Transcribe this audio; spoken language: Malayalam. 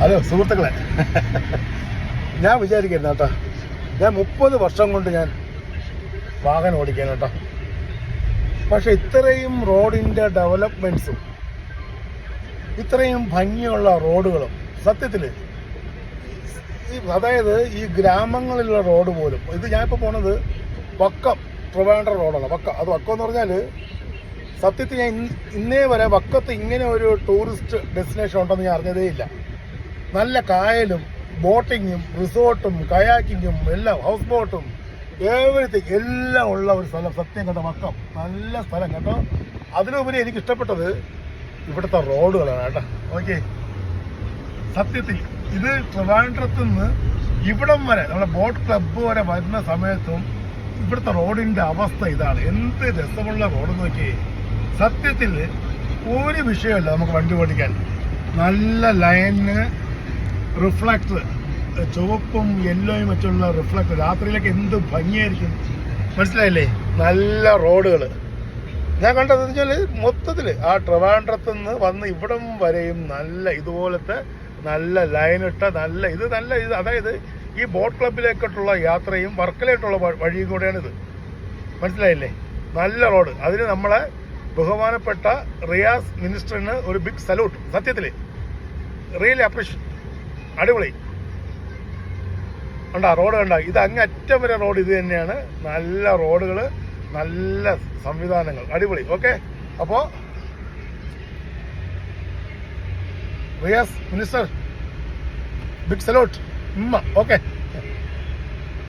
ഹലോ സുഹൃത്തുക്കളെ, ഞാൻ വിചാരിക്കുന്നു കേട്ടോ, ഞാൻ 30 വർഷം കൊണ്ട് ഞാൻ വാഹനം ഓടിക്കാൻ കേട്ടോ. പക്ഷെ ഇത്രയും റോഡിൻ്റെ ഡെവലപ്മെൻറ്റ്സും ഇത്രയും ഭംഗിയുള്ള റോഡുകളും സത്യത്തിൽ അതായത് ഈ ഗ്രാമങ്ങളിലുള്ള റോഡ് പോലും ഇത് ഞാനിപ്പോൾ പോണത് വക്കം ട്രിവാൻഡ്രം റോഡാണ്. വക്കം എന്ന് പറഞ്ഞാൽ സത്യത്തിൽ ഞാൻ ഇന്നേ വരെ വക്കത്ത് ഇങ്ങനെ ഒരു ടൂറിസ്റ്റ് ഡെസ്റ്റിനേഷൻ ഉണ്ടെന്ന് ഞാൻ അറിഞ്ഞതേ ഇല്ല. നല്ല കായലും ബോട്ടിങ്ങും റിസോർട്ടും കയാക്കിങ്ങും എല്ലാം ഹൗസ് ബോട്ടും എവരിത്തിങ് എല്ലാം ഉള്ള ഒരു സ്ഥലം. സത്യം കേട്ടോ, വക്കം നല്ല സ്ഥലം കേട്ടോ. അതിലുപരി എനിക്ക് ഇഷ്ടപ്പെട്ടത് ഇവിടുത്തെ റോഡുകളാണ് കേട്ടോ. ഓക്കെ, സത്യത്തിൽ ഇത് ട്രിവാൻഡ്രത്ത് നിന്ന് ഇവിടം വരെ നമ്മുടെ ബോട്ട് ക്ലബ്ബ് വരെ വരുന്ന സമയത്തും ഇവിടുത്തെ റോഡിൻ്റെ അവസ്ഥ ഇതാണ്. എന്ത് രസമുള്ള റോഡ് നോക്കിയേ. സത്യത്തിൽ ഒരു വിഷയമല്ല നമുക്ക് വണ്ടി ഓടിക്കാൻ. നല്ല ലൈന് റിഫ്ലക്ടർ, ചുവപ്പും യെല്ലോയും മറ്റുള്ള റിഫ്ലക്ടർ, രാത്രിയിലൊക്കെ എന്ത് ഭംഗിയായിരിക്കും. മനസ്സിലായില്ലേ? നല്ല റോഡുകൾ ഞാൻ കണ്ടതെന്ന് വെച്ചാൽ മൊത്തത്തിൽ ആ ട്രിവാൻഡ്രത്ത് നിന്ന് വന്ന് ഇവിടം വരെയും നല്ല ഇതുപോലത്തെ നല്ല ലൈനിട്ട ഇത് അതായത് ഈ ബോട്ട് ക്ലബിലേക്കുള്ള യാത്രയും വർക്കലായിട്ടുള്ള വഴിയും കൂടെയാണിത്. മനസ്സിലായില്ലേ? നല്ല റോഡ്. അതിന് നമ്മളെ ബഹുമാനപ്പെട്ട റിയാസ് മിനിസ്റ്ററിന് ഒരു ബിഗ് സല്യൂട്ട്. സത്യത്തിൽ റിയലി അപ്രീഷിയേറ്റ്. അടിപൊളി കണ്ടാ റോഡ് കണ്ട, ഇത് അങ്ങ് അറ്റം വരെ റോഡ് ഇത് തന്നെയാണ്. നല്ല റോഡുകൾ, നല്ല സംവിധാനങ്ങൾ, അടിപൊളി. ഓക്കെ, അപ്പോൾ Riyas minister big salute. Okay.